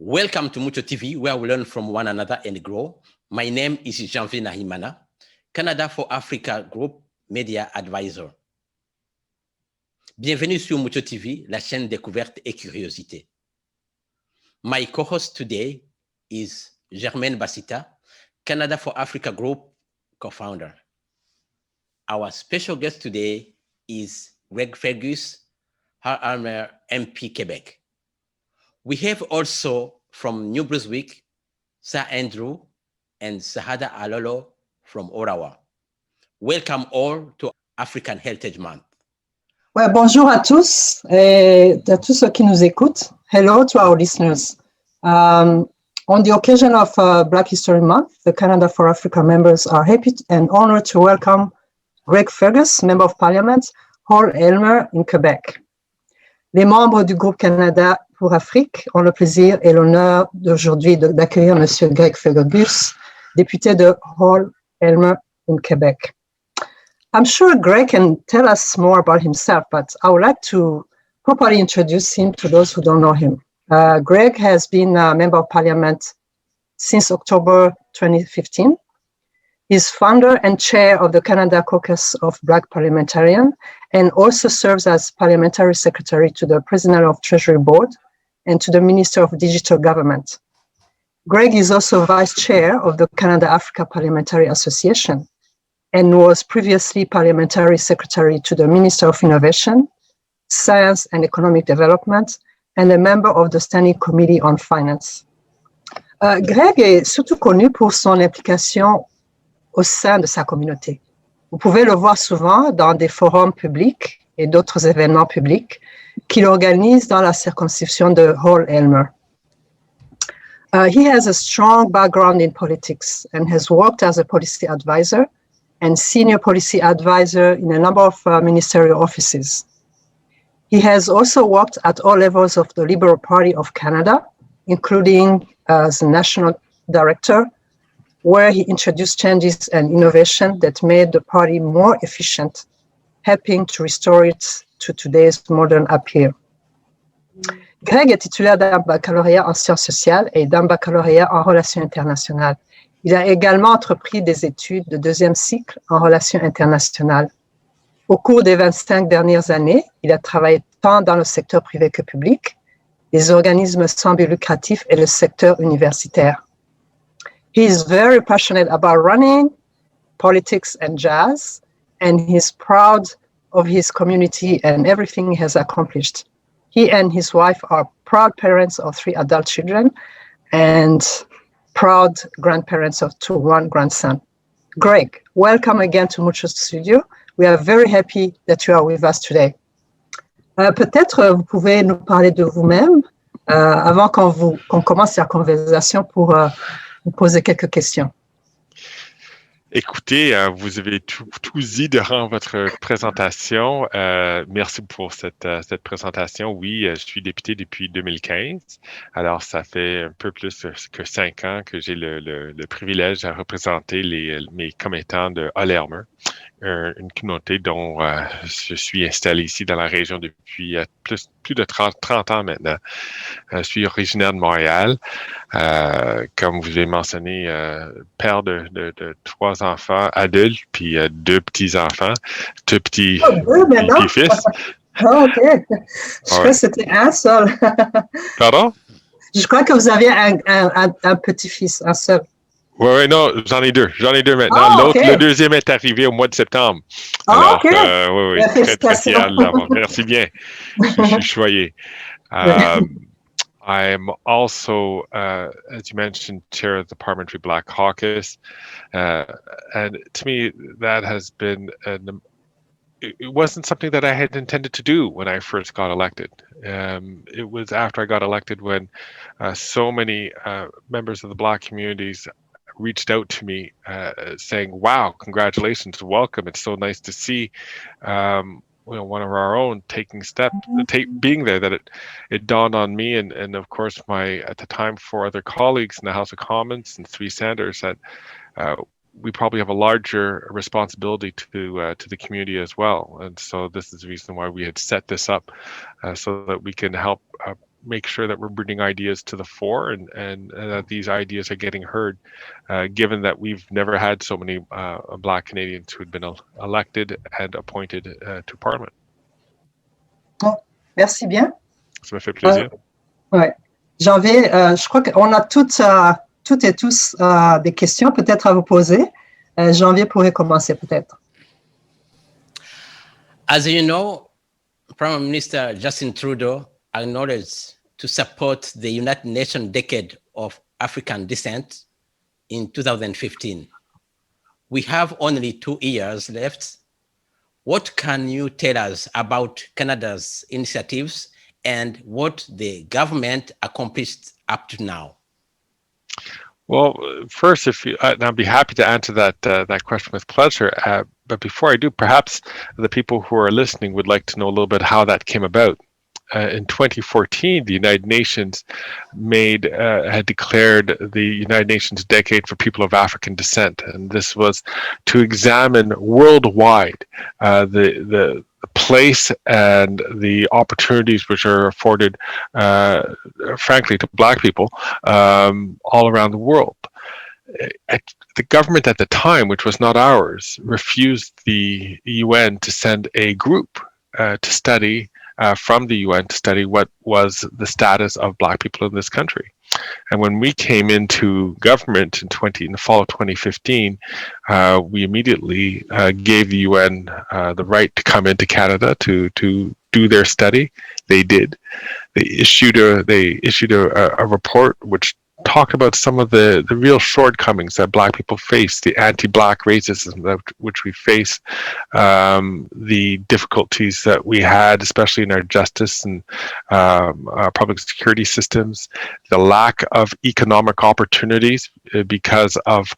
Welcome to Mucho TV, where we learn from one another and grow. My name is Janvier Nahimana, Canada for Africa Group Media Advisor. Bienvenue sur Mucho TV, la chaîne découverte et curiosité. My co-host today is Germaine Basita, Canada for Africa Group co-founder. Our special guest today is Fergus, Hull-Aylmer, MP Quebec. We have also from New Brunswick, Sir Andrew and Sahada Alolo from Ottawa. Welcome all to African Heritage Month. Ouais, bonjour à tous et à tous ceux qui nous écoutent. Hello to our listeners. On the occasion of Black History Month, the Canada for Africa members are happy and honored to welcome Greg Fergus, Member of Parliament, Hull-Aylmer in Quebec. Les membres du groupe Canada pour Afrique ont le plaisir et l'honneur d'aujourd'hui d'accueillir M. Greg Fergus, député de Hull-Aylmer in Quebec. I'm sure Greg can tell us more about himself, but I would like to properly introduce him to those who don't know him. Greg has been a Member of Parliament since October 2015. He's founder and chair of the Canada Caucus of Black Parliamentarians and also serves as Parliamentary Secretary to the President of Treasury Board and to the Minister of Digital Government. Greg is also Vice Chair of the Canada-Africa Parliamentary Association and was previously Parliamentary Secretary to the Minister of Innovation, Science and Economic Development, and a member of the Standing Committee on Finance. Greg est surtout connu pour son implication au sein de sa communauté. Vous pouvez le voir souvent dans des forums publics et d'autres événements publics qu'il organise dans la circonscription de Hull-Aylmer. He has a strong background in politics and has worked as a policy advisor and senior policy advisor in a number of ministerial offices. He has also worked at all levels of the Liberal Party of Canada, including as a national director, where he introduced changes and innovation that made the party more efficient, helping to restore it to today's modern appeal. Greg est titulaire d'un baccalauréat en sciences sociales et d'un baccalauréat en relations internationales. Il a également entrepris des études de deuxième cycle en relations internationales. Au cours des 25 dernières années, il a travaillé tant dans le secteur privé que public, les organismes sans but lucratif et le secteur universitaire. He is very passionate about running, politics, and jazz, and he's proud of his community and everything he has accomplished. He and his wife are proud parents of 3 adult children and proud grandparents of one grandson. Greg, welcome again to Mucho Studio. We are very happy that you are with us today. Peut-être vous pouvez nous parler de vous-même avant qu'on commence la conversation pour vous poser quelques questions. Écoutez, vous avez tout dit durant votre présentation. Merci pour cette présentation. Oui, je suis député depuis 2015. Alors, ça fait un peu plus que 5 ans que j'ai le privilège de représenter mes commettants de Hull-Aylmer, une communauté dont je suis installé ici dans la région depuis plus de 30 ans maintenant. Je suis originaire de Montréal. Comme vous avez mentionné, père de 3 enfants adultes, puis 2 petits-enfants, 2 petits-fils. Oh, OK. Je crois que c'était un seul. Pardon? Je crois que vous aviez un petit-fils, un seul. Oui, non, j'en ai 2 maintenant. L'autre, okay. Le deuxième est arrivé au mois de septembre. Alors, OK. Oui, très fier de l'avoir. Merci bien. Je suis choyé. I'm also, as you mentioned, chair of the Parliamentary Black Caucus. And to me, that has been it wasn't something that I had intended to do when I first got elected. It was after I got elected when so many members of the Black communities reached out to me saying, wow, congratulations, welcome. It's so nice to see one of our own taking steps, being there, that it dawned on me and of course at the time 4 other colleagues in the House of Commons and 3 senators that we probably have a larger responsibility to the community as well. And so this is the reason why we had set this up so that we can help make sure that we're bringing ideas to the fore and that these ideas are getting heard, given that we've never had so many Black Canadians who had been elected and appointed to Parliament. Oh, merci bien. Ça me fait plaisir. Ouais. Janvier, je crois qu'on a toutes et tous des questions peut-être à vous poser. Janvier pourrait commencer peut-être. As you know, Prime Minister Justin Trudeau acknowledged to support the United Nations Decade of African Descent in 2015. We have only 2 years left. What can you tell us about Canada's initiatives and what the government accomplished up to now? Well, first, and I'd be happy to answer that question with pleasure. But before I do, perhaps the people who are listening would like to know a little bit how that came about. In 2014, the United Nations had declared the United Nations Decade for People of African Descent, and this was to examine worldwide the place and the opportunities which are afforded, frankly, to Black people all around the world. The government at the time, which was not ours, refused the UN to send a group to study from the UN to study what was the status of Black people in this country. And when we came into government in the fall of 2015, we immediately gave the UN the right to come into Canada to do their study. They did. They issued a report which talked about some of the real shortcomings that Black people face, the anti-Black racism which we face, the difficulties that we had, especially in our justice and our public security systems, the lack of economic opportunities because of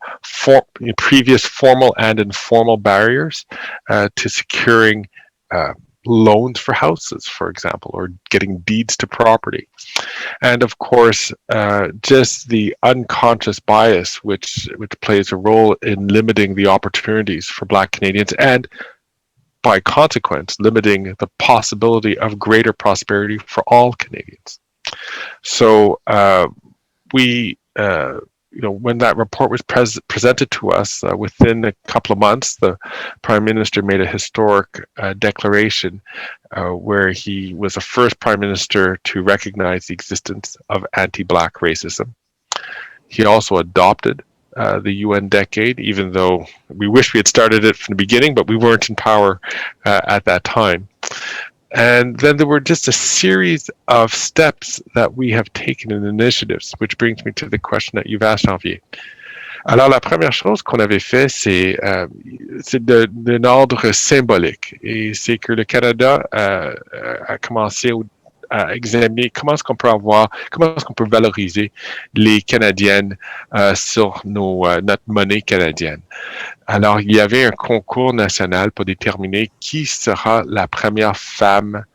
previous formal and informal barriers to securing loans for houses, for example, or getting deeds to property. And of course, just the unconscious bias which plays a role in limiting the opportunities for Black Canadians and, by consequence, limiting the possibility of greater prosperity for all Canadians. So when that report was presented to us, within a couple of months, the Prime Minister made a historic declaration where he was the first Prime Minister to recognize the existence of anti-Black racism. He also adopted the UN decade, even though we wish we had started it from the beginning, but we weren't in power at that time. And then there were just a series of steps that we have taken in initiatives, which brings me to the question that you've asked, Janvier. Alors, la première chose qu'on avait fait, c'est d'un ordre symbolique. Et c'est que le Canada a commencé à examiner comment est-ce qu'on peut valoriser les Canadiennes sur notre monnaie canadienne. Alors, il y avait un concours national pour déterminer qui sera la première femme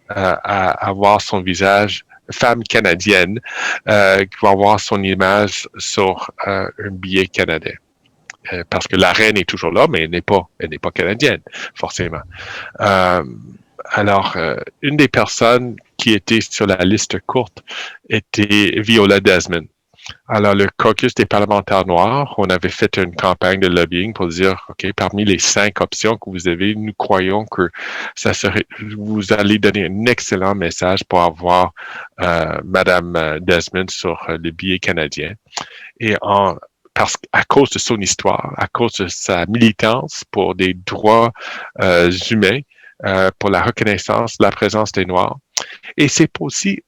à avoir son visage, femme canadienne, qui va avoir son image sur un billet canadien. Parce que la reine est toujours là, mais elle n'est pas canadienne, forcément. Alors, une des personnes qui était sur la liste courte était Viola Desmond. Alors, le caucus des parlementaires noirs, on avait fait une campagne de lobbying pour dire, OK, parmi les 5 options que vous avez, nous croyons que vous allez donner un excellent message pour avoir Madame Desmond sur le billet canadien. Et à cause de son histoire, à cause de sa militance pour des droits humains, pour la reconnaissance, la présence des Noirs. Et c'est aussi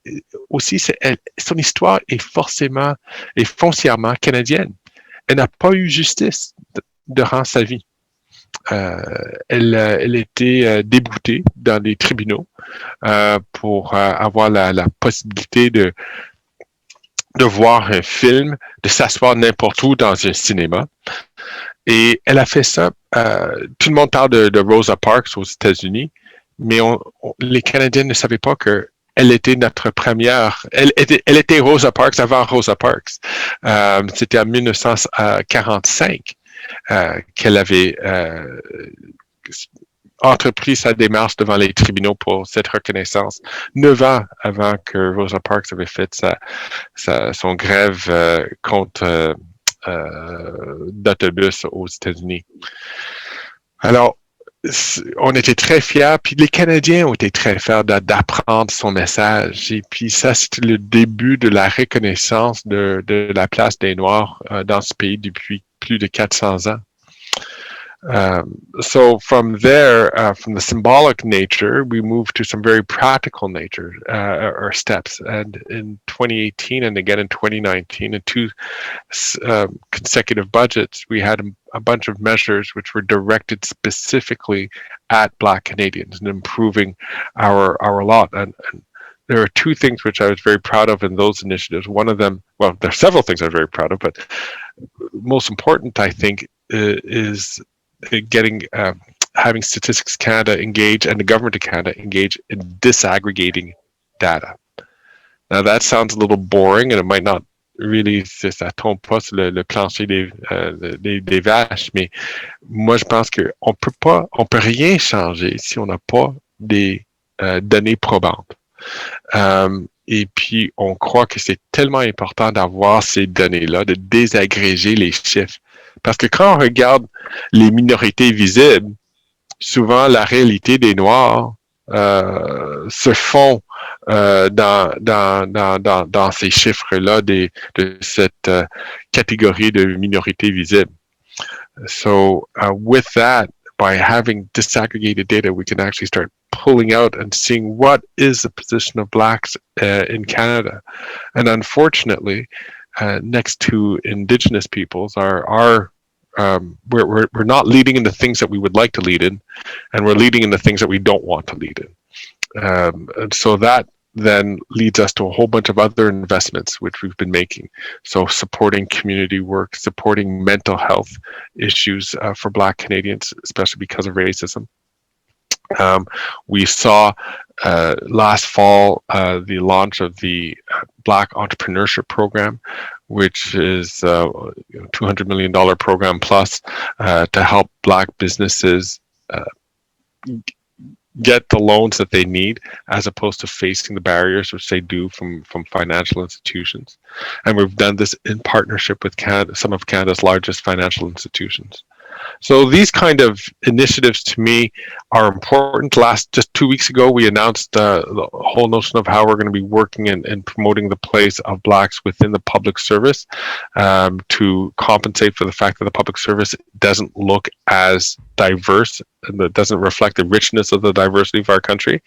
son histoire est foncièrement canadienne. Elle n'a pas eu justice durant sa vie. Elle était déboutée dans les tribunaux pour avoir la possibilité de voir un film, de s'asseoir n'importe où dans un cinéma. Et elle a fait ça. Tout le monde parle de Rosa Parks aux États-Unis, mais les Canadiens ne savaient pas qu'elle était notre première. Elle était Rosa Parks avant Rosa Parks. C'était en 1945 qu'elle avait entrepris sa démarche devant les tribunaux pour cette reconnaissance 9 ans avant que Rosa Parks avait fait son grève contre d'autobus aux États-Unis. Alors, on était très fiers, puis les Canadiens ont été très fiers d'apprendre son message. Et puis ça, c'était le début de la reconnaissance de la place des Noirs dans ce pays depuis plus de 400 ans. So from there, from the symbolic nature, we moved to some very practical nature or steps. And in 2018 and again in 2019, in two consecutive budgets, we had a bunch of measures which were directed specifically at Black Canadians and improving our lot. And there are two things which I was very proud of in those initiatives. One of them, well, there are several things I'm very proud of, but most important, I think, is having Statistics Canada engage and the government of Canada engage in disaggregating data. Now that sounds a little boring, and it might not really, ça tombe pas sur le plancher des vaches, mais moi je pense que on peut rien changer si on n'a pas des données probantes. Et puis on croit que c'est tellement important d'avoir ces données-là, de désagréger les chiffres. Parce que quand on regarde les minorités visibles, souvent la réalité des Noirs se fond dans ces chiffres-là de cette catégorie de minorités visibles. So with that, by having disaggregated data, we can actually start pulling out and seeing what is the position of Blacks in Canada. And unfortunately, next to Indigenous peoples, we're not leading in the things that we would like to lead in, and we're leading in the things that we don't want to lead in. And so that then leads us to a whole bunch of other investments which we've been making. So supporting community work, supporting mental health issues for Black Canadians, especially because of racism. We saw last fall the launch of the Black Entrepreneurship Program, which is a $200 million program plus to help Black businesses get the loans that they need, as opposed to facing the barriers which they do from financial institutions. And we've done this in partnership with some of Canada's largest financial institutions. So these kind of initiatives to me are important. Just 2 weeks ago, we announced the whole notion of how we're going to be working and promoting the place of Blacks within the public service to compensate for the fact that the public service doesn't look as diverse and that doesn't reflect the richness of the diversity of our country.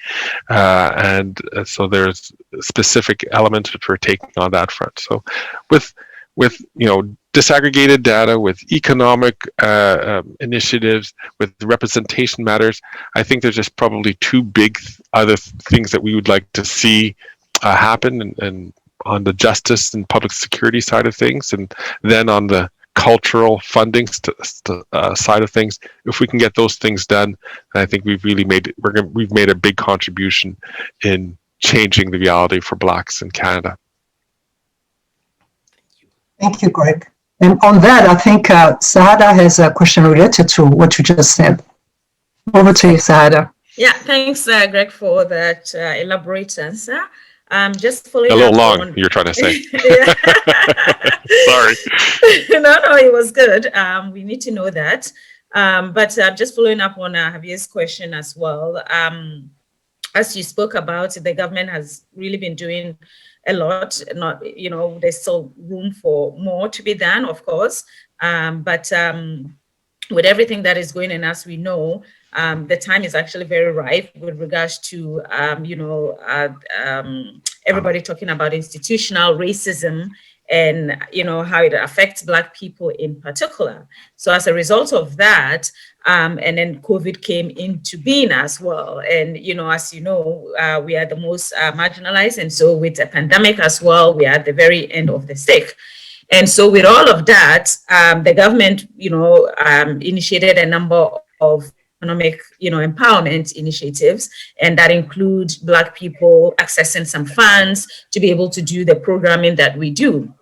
And so there's specific elements which we're taking on that front. So with disaggregated data, with economic initiatives, with representation matters, I think there's just probably two big other things that we would like to see happen, and on the justice and public security side of things, and then on the cultural funding side of things. If we can get those things done, I think we've made a big contribution in changing the reality for Blacks in Canada. Thank you, Greg. And on that, I think Sahada has a question related to what you just said. Over to you, Sahada. Yeah, thanks, Greg, for that elaborate answer. Just following a little long, you're trying to say. Sorry. No, it was good. We need to know that. But just following up on Javier's question as well. As you spoke about, the government has really been doing a lot. There's still room for more to be done, of course. But with everything that is going on, as we know, the time is actually very ripe with regards to, everybody talking about institutional racism and, how it affects Black people in particular. So as a result of that, and then COVID came into being as well. And, as you know, we are the most marginalized. And so with the pandemic as well, we are at the very end of the stick. And so with all of that, the government, initiated a number of economic, empowerment initiatives, and that include Black people accessing some funds to be able to do the programming that we do.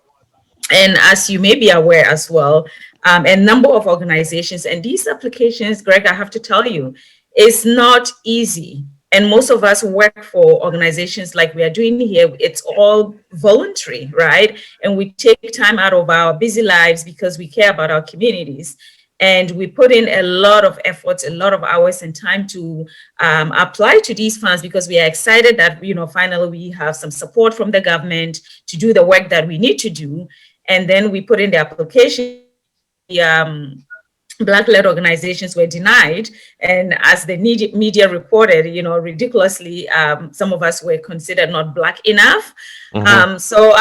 And as you may be aware as well, a number of organizations, and these applications, Greg, I have to tell you, It's not easy. And most of us work for organizations like we are doing here. It's all voluntary, right? And we take time out of our busy lives because we care about our communities. And we put in a lot of efforts, a lot of hours and time to apply to these funds, because we are excited that, you know, finally we have some support from the government to do the work that we need to do. And then we put in the application. Black-led organizations were denied, and as the media reported, you know, ridiculously, some of us were considered not Black enough. So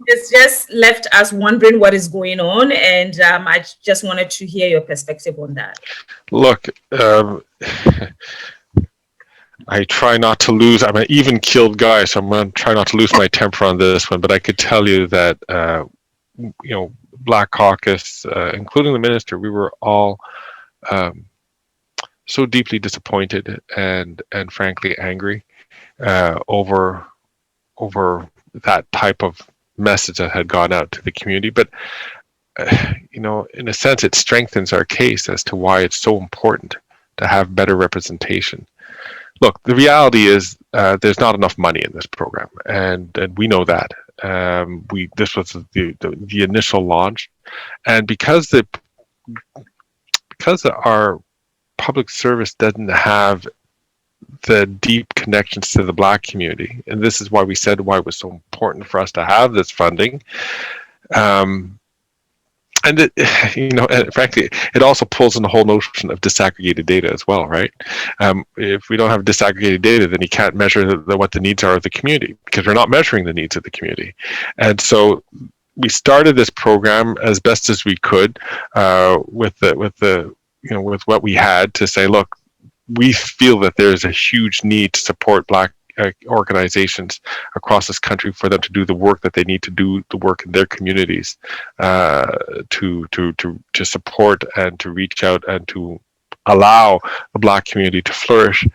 it's just left us wondering what is going on, and I just wanted to hear your perspective on that. Look, I try not to lose. I'm an even-keeled guy, so I'm going to try not to lose my temper on this one. But I could tell you that, you know, Black Caucus, including the minister, we were all so deeply disappointed and frankly angry over that type of message that had gone out to the community. But you know, in a sense, it strengthens our case as to why it's so important to have better representation. Look, the reality is there's not enough money in this program, and we know that. This was the initial launch, and because our public service doesn't have the deep connections to the Black community, and this is why we said why it was so important for us to have this funding. And it, you know, and frankly, it also pulls in the whole notion of disaggregated data as well, right? If we don't have disaggregated data, then you can't measure what the needs are of the community, because we're not measuring the needs of the community. And so we started this program as best as we could with what we had to say, look, we feel that there's a huge need to support Black organizations across this country for them to do the work that they need to do, the work in their communities, to support and to reach out and to allow the Black community to flourish.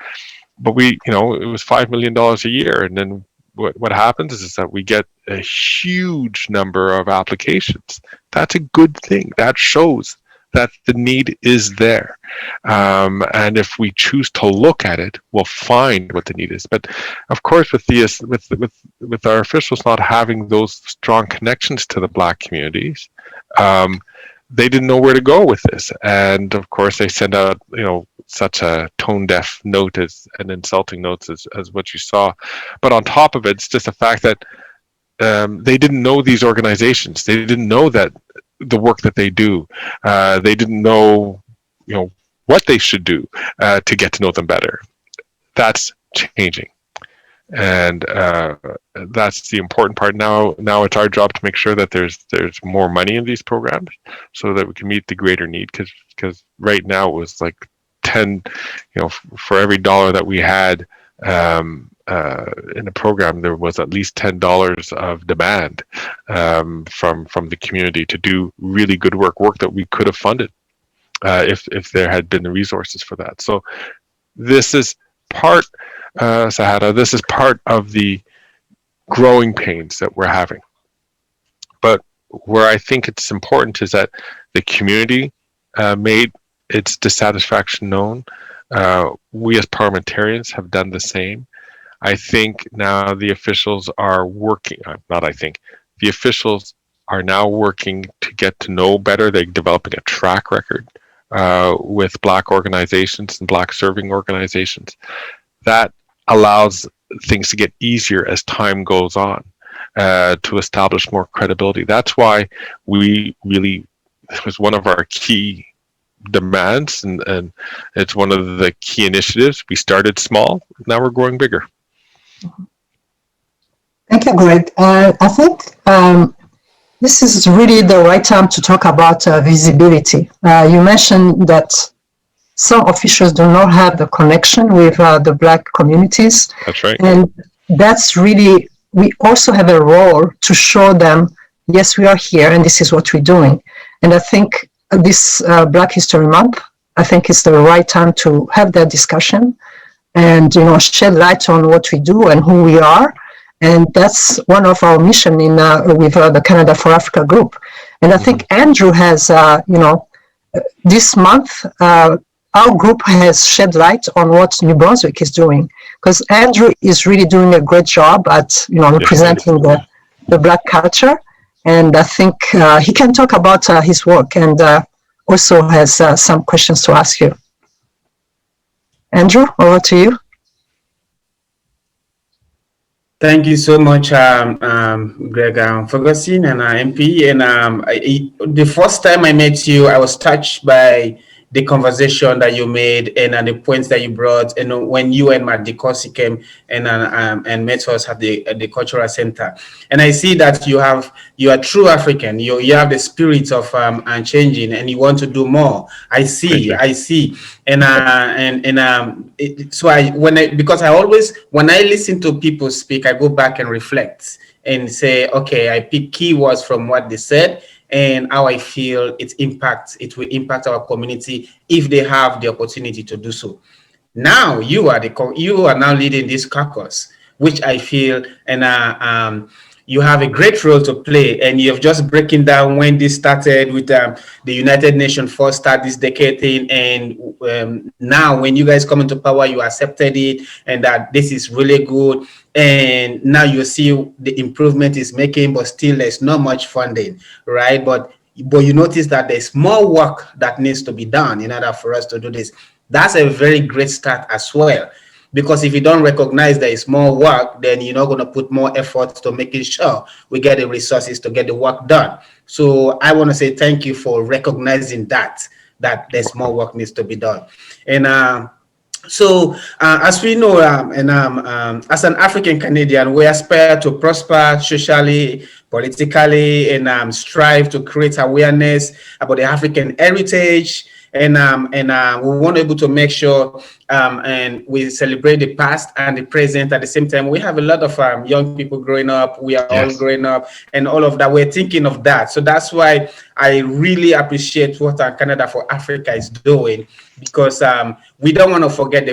But it was $5 million a year, and then what happens is that we get a huge number of applications. That's a good thing. That shows that the need is there, and if we choose to look at it, we'll find what the need is. But of course, with our officials not having those strong connections to the Black communities, they didn't know where to go with this, and of course, they send out such a tone-deaf note and insulting notes as what you saw. But on top of it, it's just the fact that they didn't know these organizations. They didn't know that the work that they do. They didn't know, what they should do to get to know them better. That's changing, and that's the important part. Now it's our job to make sure that there's more money in these programs so that we can meet the greater need. Because right now it was like 10, for every dollar that we had in the program, there was at least $10 of demand from the community to do really good work that we could have funded if there had been the resources for that. So this is part, Sahada, this is part of the growing pains that we're having. But where I think it's important is that the community made its dissatisfaction known. We as parliamentarians have done the same. I think now the officials are working, the officials are now working to get to know better. They're developing a track record with Black organizations and Black serving organizations. That allows things to get easier as time goes on to establish more credibility. That's why it was one of our key demands, and it's one of the key initiatives. We started small, now we're growing bigger. Thank you, Greg. I think this is really the right time to talk about visibility. You mentioned that some officials do not have the connection with the Black communities. That's right. And that's really, we also have a role to show them, yes, we are here and this is what we're doing. And I think this Black History Month, I think it's the right time to have that discussion and shed light on what we do and who we are. And that's one of our mission with the Canada for Africa group. And I think Andrew has, this month, our group has shed light on what New Brunswick is doing, because Andrew is really doing a great job at representing the Black culture, and I think he can talk about his work, and also has some questions to ask you. Andrew, over to you. Thank you so much, Greg Ferguson and MP. And the first time I met you, I was touched by the conversation that you made and the points that you brought. And when you and Matt DeCourcy came and met us at the cultural center, and I see that you are true African. You have the spirit of changing, and you want to do more. I see, and because I always, when I listen to people speak, I go back and reflect and say, okay, I pick keywords from what they said and how I feel it will impact our community if they have the opportunity to do so. Now you are now leading this caucus, which I feel, and you have a great role to play, and you have just breaking down when this started with the United Nations first start this decade thing, and now when you guys come into power, you accepted it, and that this is really good, and now you see the improvement is making, but still there's not much funding, right? But you notice that there's more work that needs to be done in order for us to do this. That's a very great start as well. Because if you don't recognize there is more work, then you're not going to put more effort to making sure we get the resources to get the work done. So I want to say thank you for recognizing that there's more work needs to be done. And so as we know, as an African Canadian, we aspire to prosper socially, politically, and strive to create awareness about the African heritage. And we want to be able to make sure and we celebrate the past and the present at the same time. We have a lot of young people growing up. We are all growing up, and all of that. We're thinking of that. So that's why I really appreciate what Canada for Africa is doing, because we don't want to forget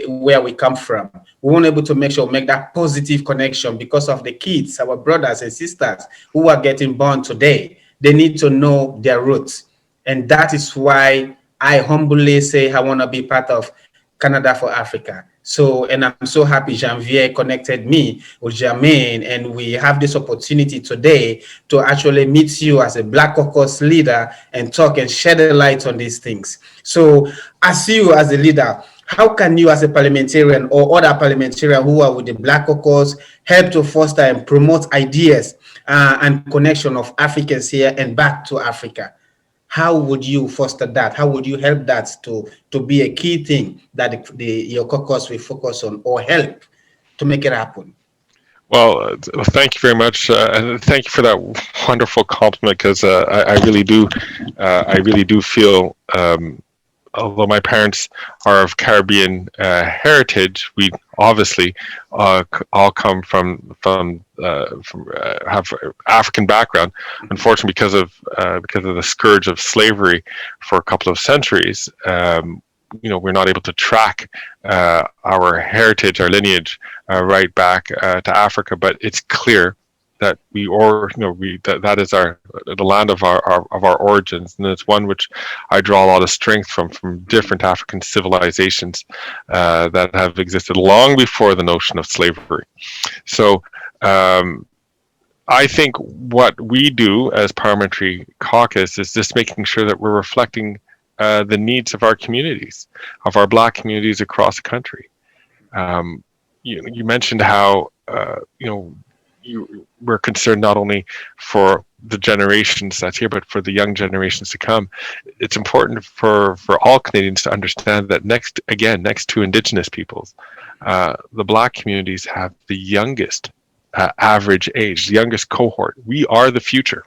where we come from. We want to be able to make sure we make that positive connection because of the kids, our brothers and sisters who are getting born today. They need to know their roots, and that is why I humbly say I want to be part of Canada for Africa. So, and I'm so happy Janvier connected me with Germaine, and we have this opportunity today to actually meet you as a Black Caucus leader and talk and shed a light on these things. So, as you as a leader, how can you as a parliamentarian or other parliamentarian who are with the Black Caucus help to foster and promote ideas and connection of Africans here and back to Africa? How would you foster that? How would you help that to be a key thing that your caucus will focus on or help to make it happen? Well, thank you very much, and thank you for that wonderful compliment. Because I really do feel, although my parents are of Caribbean heritage, we obviously all come from have African background. Unfortunately, because of the scourge of slavery for a couple of centuries, we're not able to track our heritage, our lineage, right back to Africa. But it's clear that that is the land of our origins, and it's one which I draw a lot of strength from different African civilizations that have existed long before the notion of slavery. So I think what we do as Parliamentary Caucus is just making sure that we're reflecting the needs of our communities, of our Black communities across the country. You mentioned how we're concerned not only for the generations that's here, but for the young generations to come. It's important for all Canadians to understand that next to Indigenous peoples, the Black communities have the youngest average age, the youngest cohort. We are the future.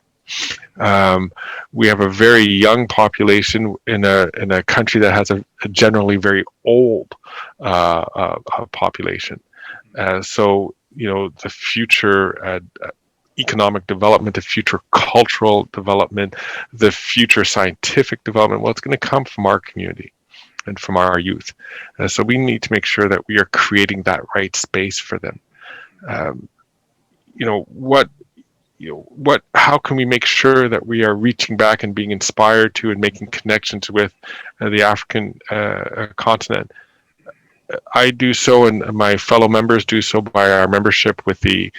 We have a very young population in a country that has a generally very old population. So the future economic development, the future cultural development, the future scientific development, well, it's going to come from our community and from our youth. So we need to make sure that we are creating that right space for them. how can we make sure that we are reaching back and being inspired to and making connections with the African continent. I do so, and my fellow members do so, by our membership with the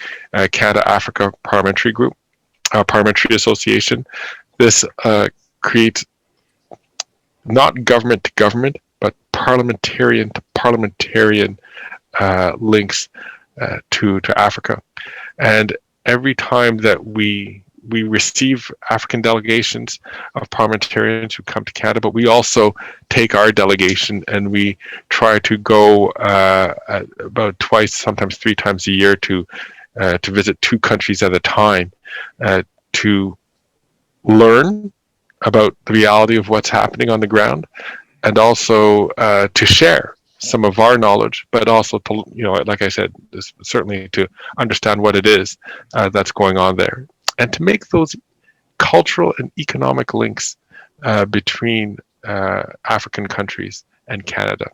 Canada-Africa Parliamentary Group, Parliamentary Association. This creates not government to government, but parliamentarian to parliamentarian links to Africa. And every time that we receive African delegations of parliamentarians who come to Canada, but we also take our delegation and we try to go about twice, sometimes 3 times a year to visit 2 countries at a time to learn about the reality of what's happening on the ground, and also to share some of our knowledge, but also to, like I said, certainly to understand what it is that's going on there, and to make those cultural and economic links between African countries and Canada.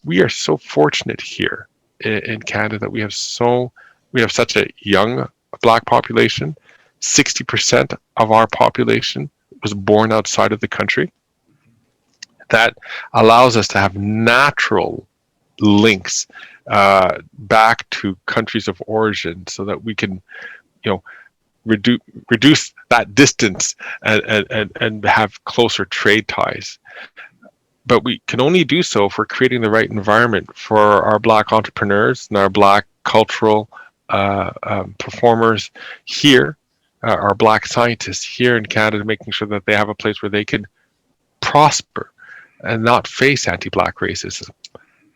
We are so fortunate here in Canada that we have such a young Black population. 60% of our population was born outside of the country. That allows us to have natural links back to countries of origin, so that we can, reduce that distance and have closer trade ties. But we can only do so if we're creating the right environment for our Black entrepreneurs and our Black cultural performers here, our Black scientists here in Canada, making sure that they have a place where they can prosper and not face anti-Black racism.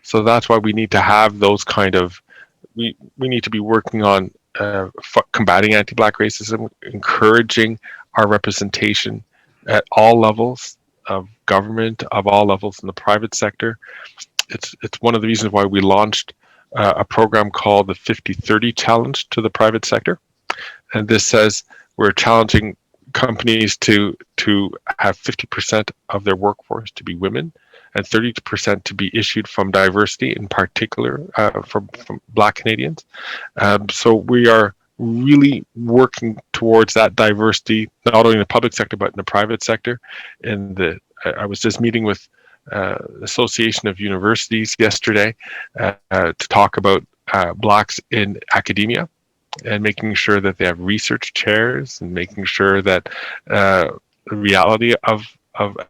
So that's why we need to have those kind of, we need to be working on combating anti-Black racism, encouraging our representation at all levels of government, of all levels in the private sector. It's one of the reasons why we launched a program called the 50-30 Challenge to the private sector. And this says we're challenging companies to have 50% of their workforce to be women, and 30% to be issued from diversity, in particular from Black Canadians. So we are really working towards that diversity, not only in the public sector, but in the private sector. And I was just meeting with the Association of Universities yesterday to talk about Blacks in academia, and making sure that they have research chairs, and making sure that the reality of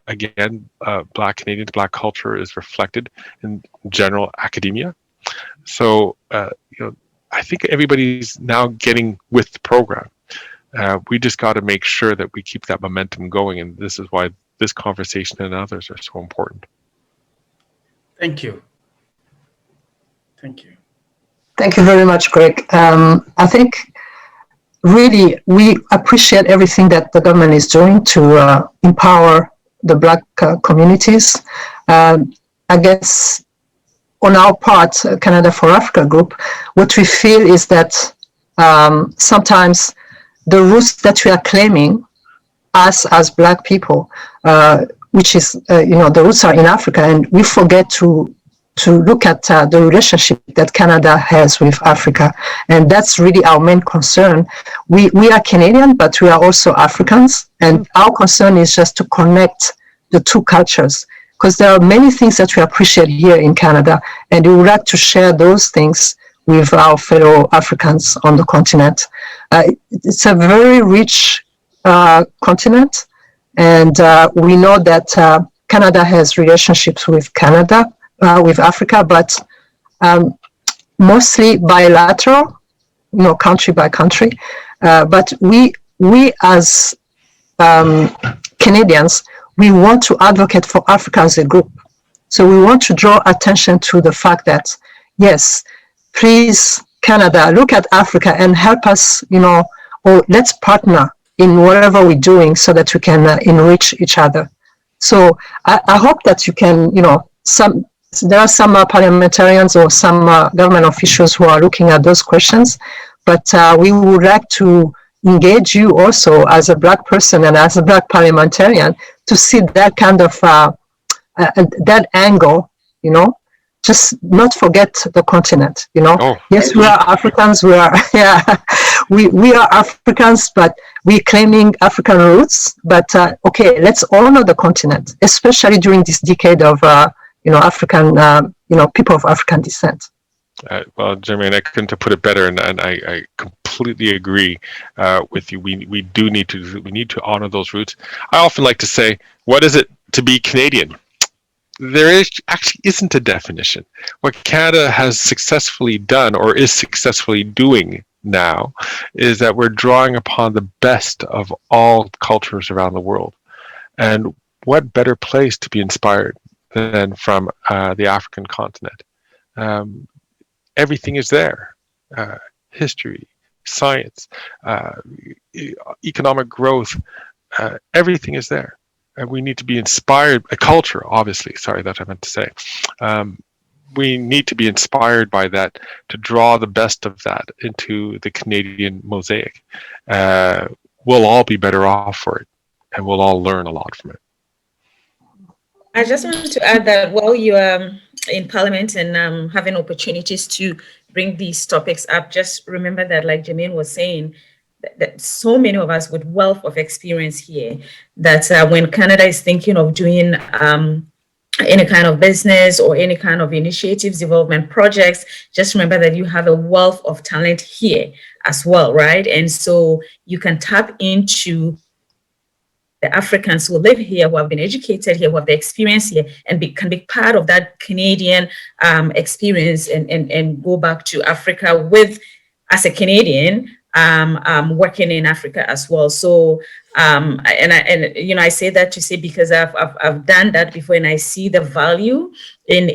again, Black Canadians, Black culture is reflected in general academia. So, I think everybody's now getting with the program. We just got to make sure that we keep that momentum going, and this is why this conversation and others are so important. Thank you. Thank you. Thank you very much, Greg. I think really we appreciate everything that the government is doing to empower the Black communities. I guess on our part, Canada for Africa Group, what we feel is that sometimes the roots that we are claiming, us as Black people, which is, the roots are in Africa, and we forget to look at the relationship that Canada has with Africa. And that's really our main concern. We are Canadian, but we are also Africans. And our concern is just to connect the 2 cultures, because there are many things that we appreciate here in Canada, and we would like to share those things with our fellow Africans on the continent. It's a very rich continent, and we know that Canada has relationships with Africa, but mostly bilateral, country by country. But we as Canadians, we want to advocate for Africa as a group. So we want to draw attention to the fact that, yes, please, Canada, look at Africa and help us, or let's partner in whatever we're doing so that we can enrich each other. So I hope that you can, there are some parliamentarians or some government officials who are looking at those questions, but we would like to engage you also as a Black person and as a Black parliamentarian to see that kind of that angle, just not forget the continent, you know. Oh, yes, we are Africans, we are, yeah, we are Africans, but we're claiming African roots. But okay, let's honor the continent, especially during this decade of, African, people of African descent. Well, Germaine, I couldn't have put it better, and I completely agree with you. We need to honor those roots. I often like to say, what is it to be Canadian? There actually isn't a definition. What Canada has successfully done, or is successfully doing now, is that we're drawing upon the best of all cultures around the world. And what better place to be inspired than from the African continent? Everything is there. History, science, economic growth, everything is there. And we need to be inspired, a culture, obviously, sorry, that I meant to say. We need to be inspired by that to draw the best of that into the Canadian mosaic. We'll all be better off for it, and we'll all learn a lot from it. I just wanted to add that while you are in Parliament and having opportunities to bring these topics up, just remember that, like Germaine was saying, that so many of us with wealth of experience here, that when Canada is thinking of doing any kind of business or any kind of initiatives, development projects, just remember that you have a wealth of talent here as well, right? And so you can tap into the Africans who live here, who have been educated here, who have the experience here, and can be part of that Canadian experience and go back to Africa with, as a Canadian, working in Africa as well. So, I say that to say, because I've done that before, and I see the value in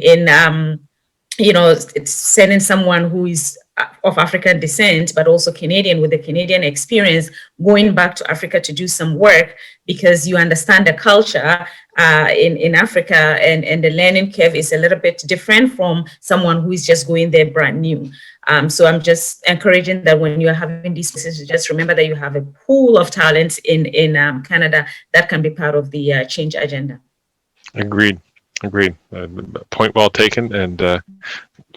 it's sending someone who is of African descent, but also Canadian with the Canadian experience, going back to Africa to do some work, because you understand the culture in Africa, and the learning curve is a little bit different from someone who is just going there brand new. So I'm just encouraging that when you're having these discussions, just remember that you have a pool of talents in Canada that can be part of the change agenda. Agreed. Point well taken, and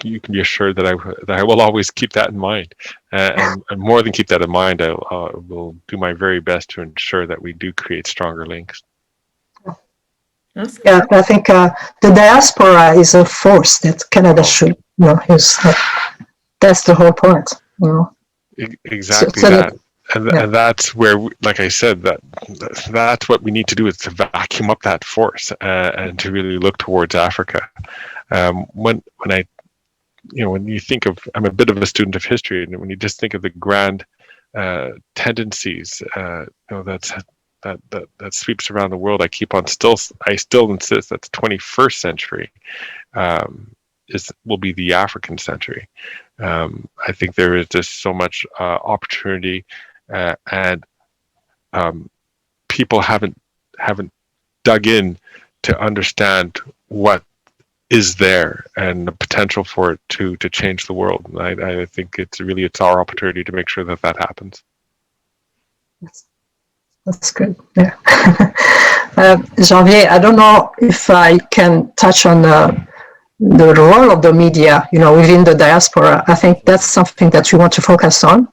you can be assured that I will always keep that in mind, and more than keep that in mind, I will do my very best to ensure that we do create stronger links. Yeah, I think the diaspora is a force that Canada should use. That's the whole point, Exactly that. And that's where, like I said, that's what we need to do, is to vacuum up that force and to really look towards Africa. When you think of, I'm a bit of a student of history, and when you just think of the grand tendencies, that sweeps around the world, I still insist that the 21st century will be the African century. I think there is just so much opportunity, and people haven't dug in to understand what is there and the potential for it to change the world. And I think it's our opportunity to make sure that happens. That's good. Yeah. Janvier, I don't know if I can touch on the role of the media, within the diaspora. I think that's something that you want to focus on.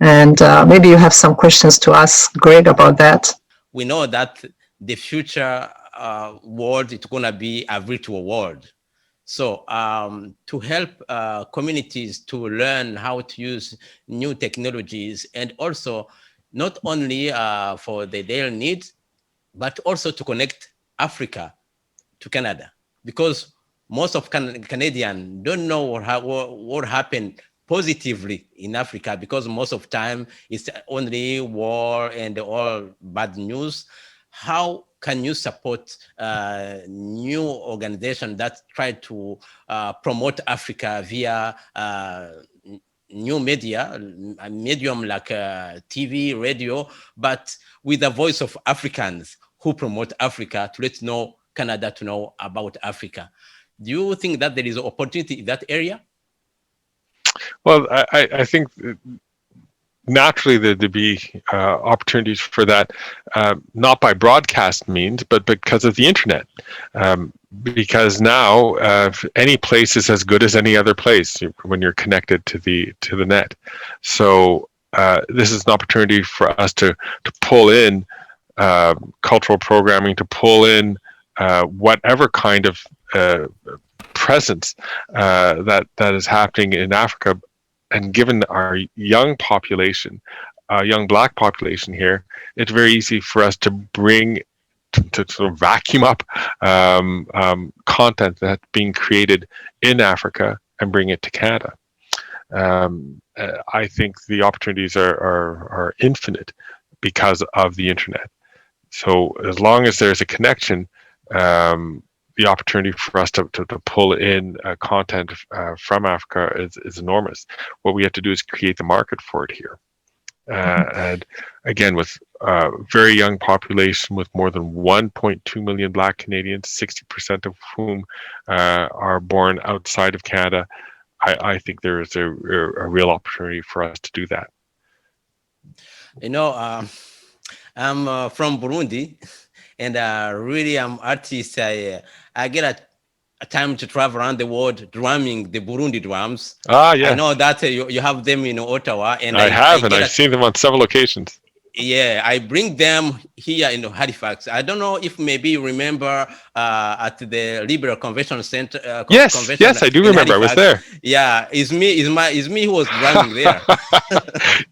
And maybe you have some questions to ask Greg about that. We know that the future world is going to be a virtual world. So to help communities to learn how to use new technologies, and also not only for their needs, but also to connect Africa to Canada, because most of Canadians don't know what happened positively in Africa, because most of time it's only war and all bad news. How can you support new organizations that try to promote Africa via new media, a medium like TV, radio, but with the voice of Africans who promote Africa, to let Canada to know about Africa? Do you think that there is an opportunity in that area? Well, I think naturally there'd be opportunities for that, not by broadcast means, but because of the internet. Because now any place is as good as any other place when you're connected to the net. So this is an opportunity for us to pull in cultural programming, to pull in whatever kind of presence that is happening in Africa. And given our young population, young Black population here, it's very easy for us to bring, to sort of vacuum up content that's being created in Africa and bring it to Canada. I think the opportunities are infinite because of the internet. So as long as there's a connection, the opportunity for us to pull in content from Africa is enormous. What we have to do is create the market for it here. And again, with a very young population with more than 1.2 million Black Canadians, 60% of whom are born outside of Canada, I think there is a real opportunity for us to do that. You know, I'm from Burundi, and really I'm artist. I get a time to travel around the world drumming the Burundi drums. Ah, yeah. I know that you have them in Ottawa, and I've seen them on several occasions. Yeah, I bring them here in Halifax. I don't know if maybe you remember at the Liberal Convention Center. Yes, I do remember. Halifax. I was there. Yeah, it's me who was drumming there.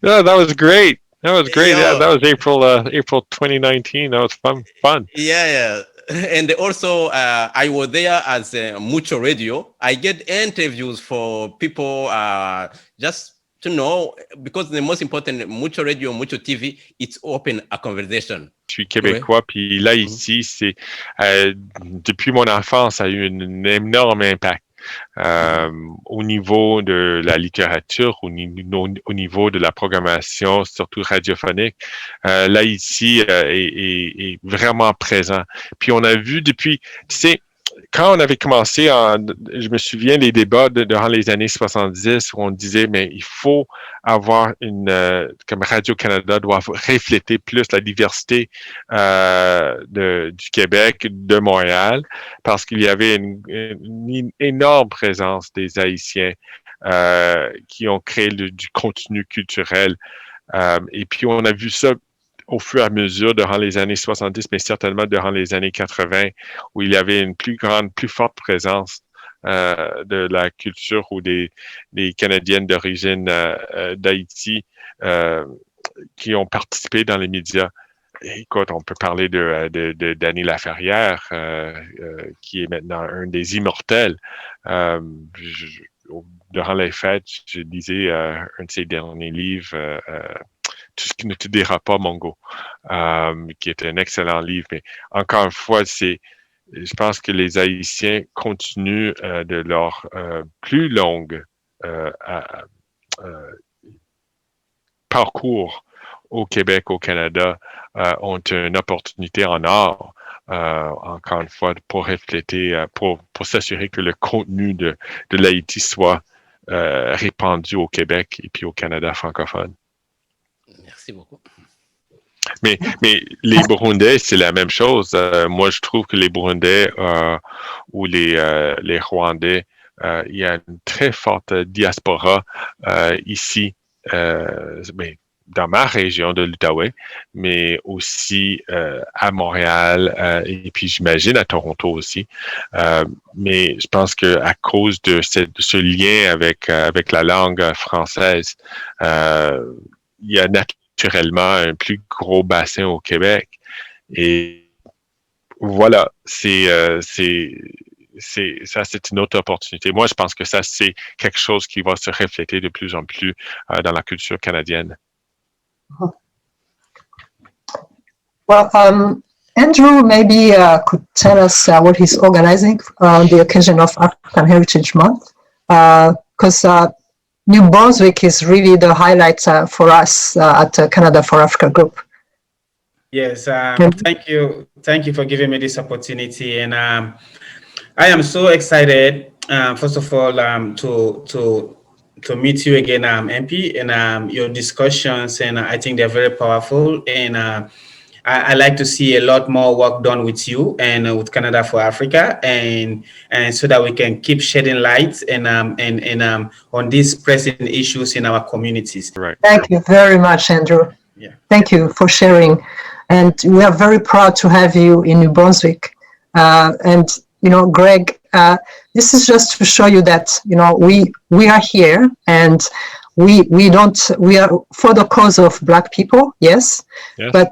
No, that was great. That was great. Yeah, that was April 2019. That was fun. Yeah. And also, I was there as Mucho Radio. I get interviews for people just to know, because the most important, Mucho Radio, Mucho TV, it's open a conversation. Je suis québécois, puis là, ici, c'est depuis mon enfance, ça a eu un énorme impact. Au niveau de la littérature, au niveau de la programmation, surtout radiophonique, là ici est vraiment présent. Puis on a vu depuis, tu sais, quand on avait commencé, je me souviens des débats durant les années 70 où on disait, mais il faut avoir comme Radio-Canada doit refléter plus la diversité du Québec, de Montréal, parce qu'il y avait une énorme présence des Haïtiens qui ont créé du contenu culturel. Et puis on a vu ça au fur et à mesure durant les années 70, mais certainement durant les années 80, où il y avait une plus forte présence de la culture ou des Canadiennes d'origine d'Haïti qui ont participé dans les médias. Écoute, on peut parler de Danny Laferrière, qui est maintenant un des immortels. Durant les fêtes, je lisais un de ses derniers livres, Tout ce qui ne te dira pas, Mongo, qui est un excellent livre. Mais encore une fois, je pense que les Haïtiens continuent de leur plus longue parcours au Québec, au Canada, ont une opportunité en or, encore une fois, pour refléter, pour s'assurer que le contenu de l'Haïti soit répandu au Québec et puis au Canada francophone. Merci beaucoup. Mais les Burundais, c'est la même chose. Moi, je trouve que les Burundais ou les Rwandais, il y a une très forte diaspora ici, dans ma région de l'Outaouais, mais aussi à Montréal et puis j'imagine à Toronto aussi. Mais je pense qu'à cause de ce lien avec la langue française, il y a naturellement un plus gros bassin au Québec. Et voilà, c'est une autre opportunité. Moi, je pense que ça, c'est quelque chose qui va se refléter de plus en plus dans la culture canadienne. Well, Andrew maybe could tell us what he's organizing on the occasion of African Heritage Month, because New Brunswick is really the highlight for us at Canada for Africa Group. Yes, thank you for giving me this opportunity, and I am so excited. First of all, to to meet you again, MP, and your discussions, and I think they're very powerful. And I like to see a lot more work done with you and with Canada for Africa, and so that we can keep shedding light and on these pressing issues in our communities. Right. Thank you very much, Andrew. Yeah. Thank you for sharing. And we are very proud to have you in New Brunswick. And, Greg, this is just to show you that, we are here, and we are for the cause of Black people, yes. But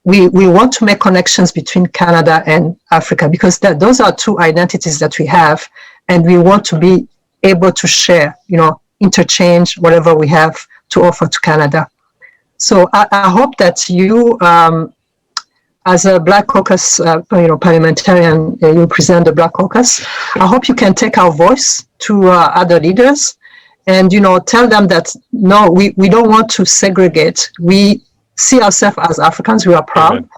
we want to make connections between Canada and Africa, because those are two identities that we have, and we want to be able to share, interchange whatever we have to offer to Canada. So I hope that you, as a Black Caucus, parliamentarian, you present the Black Caucus. I hope you can take our voice to other leaders, and tell them that no, we don't want to segregate. We see ourselves as Africans. We are proud,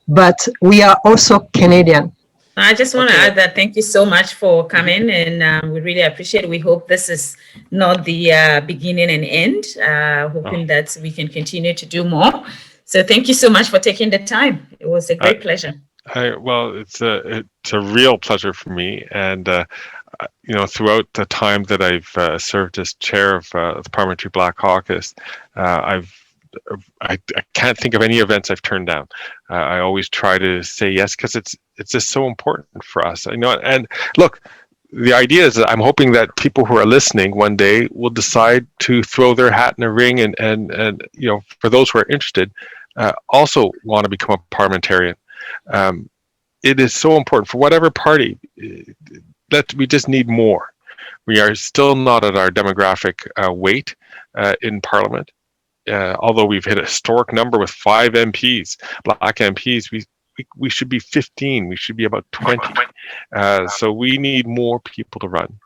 but we are also Canadian. I just want to add that thank you so much for coming, and we really appreciate it. We hope this is not the beginning and end, hoping that we can continue to do more. So thank you so much for taking the time. It was a great pleasure. Well, it's a real pleasure for me, and throughout the time that I've served as chair of the Parliamentary Black Caucus, I can't think of any events I've turned down. I always try to say yes, because it's just so important for us. And look, the idea is that I'm hoping that people who are listening one day will decide to throw their hat in the ring, and for those who are interested, also want to become a parliamentarian. It is so important for whatever party that we just need more. We are still not at our demographic weight in Parliament. Although we've hit a historic number with 5 MPs, Black MPs, we should be 15. We should be about 20. So we need more people to run.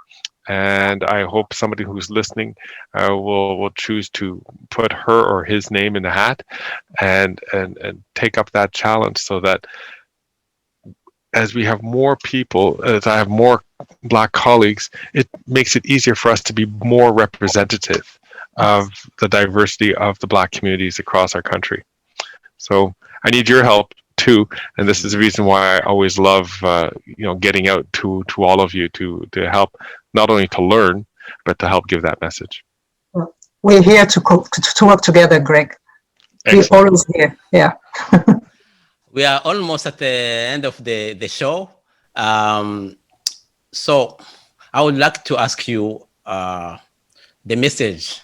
And I hope somebody who's listening will choose to put her or his name in the hat and take up that challenge, so that as we have more people, as I have more Black colleagues, it makes it easier for us to be more representative of the diversity of the Black communities across our country. So I need your help too, and this is the reason why I always love getting out to all of you to help, not only to learn, but to help give that message. We're here to work together, Greg. Excellent. We're always here. Yeah. We are almost at the end of the show. So I would like to ask you the message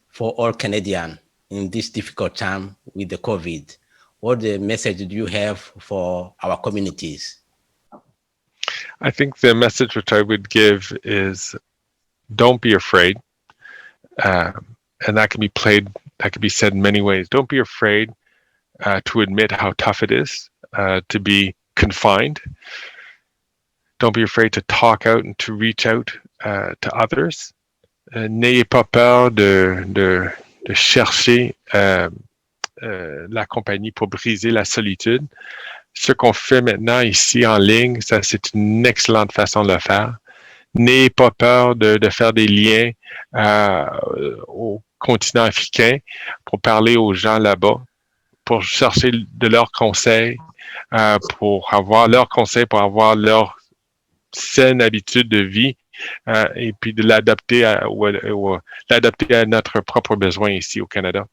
for all Canadians in this difficult time with the COVID. What the message do you have for our communities? I think the message which I would give is, don't be afraid. And that can be said in many ways. Don't be afraid to admit how tough it is to be confined. Don't be afraid to talk out and to reach out to others. N'ayez pas peur de chercher la compagnie pour briser la solitude. Ce qu'on fait maintenant ici en ligne, ça c'est une excellente façon de le faire. N'ayez pas peur de faire des liens au continent africain pour parler aux gens là-bas, pour chercher de leurs conseils, pour avoir leurs conseils, pour avoir leur saine habitude de vie, et puis de l'adapter à notre propre besoin ici au Canada.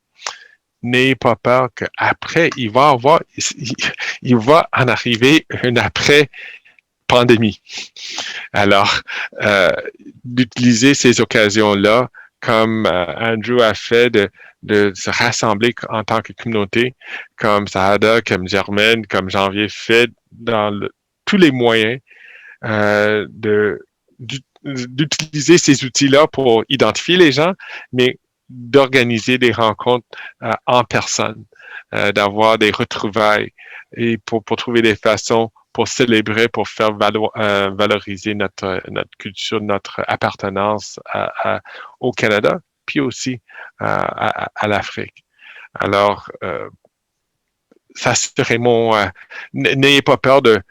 N'ayez pas peur qu'après, il va en arriver une après-pandémie. Alors, d'utiliser ces occasions-là, comme Andrew a fait, de se rassembler en tant que communauté, comme Sahada, comme Germaine, comme Janvier fait, dans tous les moyens d'utiliser ces outils-là pour identifier les gens, mais d'organiser des rencontres en personne, d'avoir des retrouvailles et pour trouver des façons pour célébrer, pour faire valoriser notre culture, notre appartenance au Canada, puis aussi à l'Afrique. Alors, ça serait n'ayez pas peur de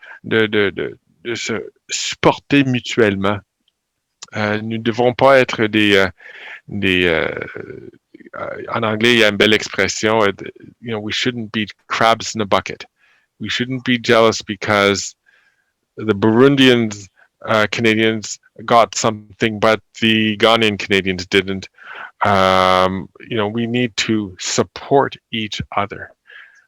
se supporter mutuellement. Nous ne devons pas être des en anglais, il y a une belle expression, we shouldn't be crabs in a bucket. We shouldn't be jealous because the Burundians, Canadians got something, but the Ghanaian Canadians didn't. We need to support each other,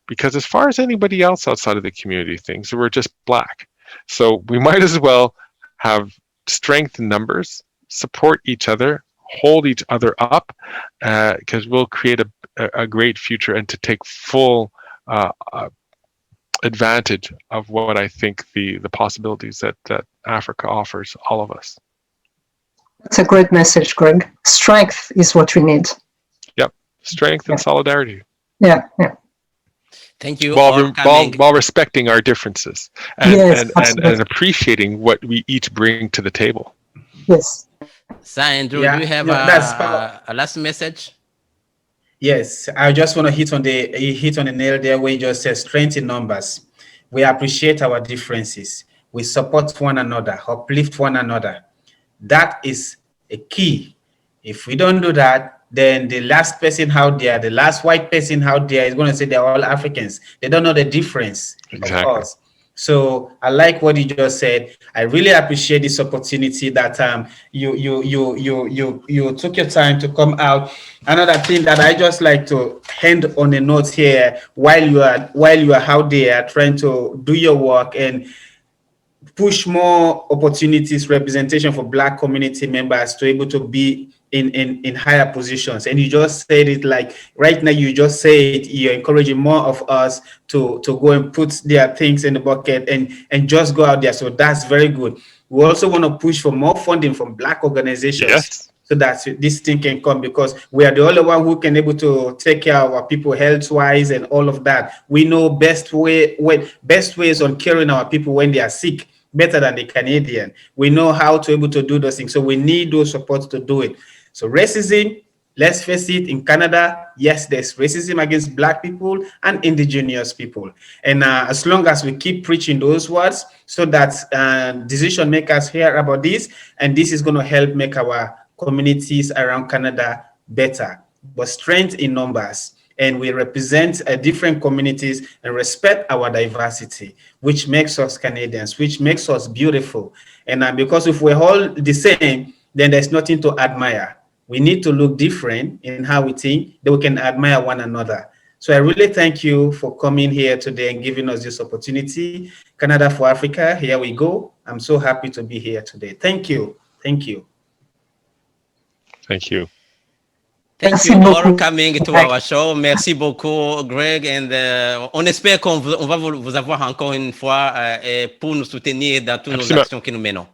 because as far as anybody else outside of the community thinks, we're just Black. So we might as well have strength in numbers, support each other, hold each other up, because we'll create a great future and to take full advantage of what I think the possibilities that Africa offers all of us. That's a great message, Greg. Strength is what we need. Yep, strength and solidarity. Yeah. Thank you. While respecting our differences and appreciating what we each bring to the table. Yes. Sir Andrew, do you have a last message? Yes, I just want to hit on the nail there where you just said strength in numbers. We appreciate our differences. We support one another, uplift one another. That is a key. If we don't do that, then the last person out there, the last white person out there is going to say they're all Africans. They don't know the difference, of course. So I like what you just said. I really appreciate this opportunity that you took your time to come out. Another thing that I just like to end on a note here, while you are out there trying to do your work and push more opportunities, representation for Black community members to able to be in higher positions. And you just said it like right now, you just said you're encouraging more of us to go and put their things in the bucket and just go out there. So that's very good. We also want to push for more funding from Black organizations. Yes. So that this thing can come, because we are the only one who can able to take care of our people health-wise and all of that. We know best ways on caring our people when they are sick better than the Canadian. We know how to able to do those things. So we need those supports to do it. So racism, let's face it, in Canada, yes, there's racism against Black people and indigenous people. And as long as we keep preaching those words, so that decision makers hear about this, and this is going to help make our communities around Canada better. But strength in numbers, and we represent different communities and respect our diversity, which makes us Canadians, which makes us beautiful. And because if we're all the same, then there's nothing to admire. We need to look different in how we think, that we can admire one another. So I really thank you for coming here today and giving us this opportunity. Canada for Africa, here we go. I'm so happy to be here today. Thank you. Thank you. Thank you. Thank you for coming to our show. Merci beaucoup, Greg. And on espère qu'on va vous avoir encore une fois pour nous soutenir dans toutes nos actions que nous menons.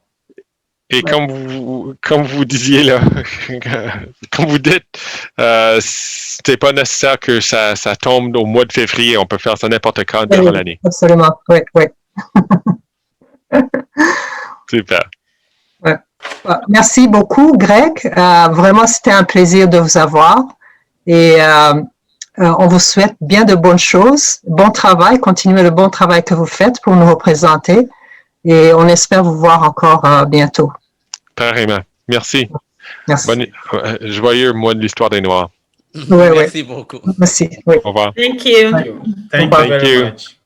Et comme vous disiez là, comme vous dites, c'est pas nécessaire que ça tombe au mois de février. On peut faire ça n'importe quand durant l'année. Absolument, oui. Super. Ouais. Merci beaucoup, Greg. Vraiment, c'était un plaisir de vous avoir. Et on vous souhaite bien de bonnes choses, bon travail, continuez le bon travail que vous faites pour nous représenter. Et on espère vous voir encore bientôt. Pareillement. Merci. Merci. Joyeux mois de l'histoire des Noirs. Oui. Merci beaucoup. Merci. Oui. Au revoir. Thank you. Thank you very much.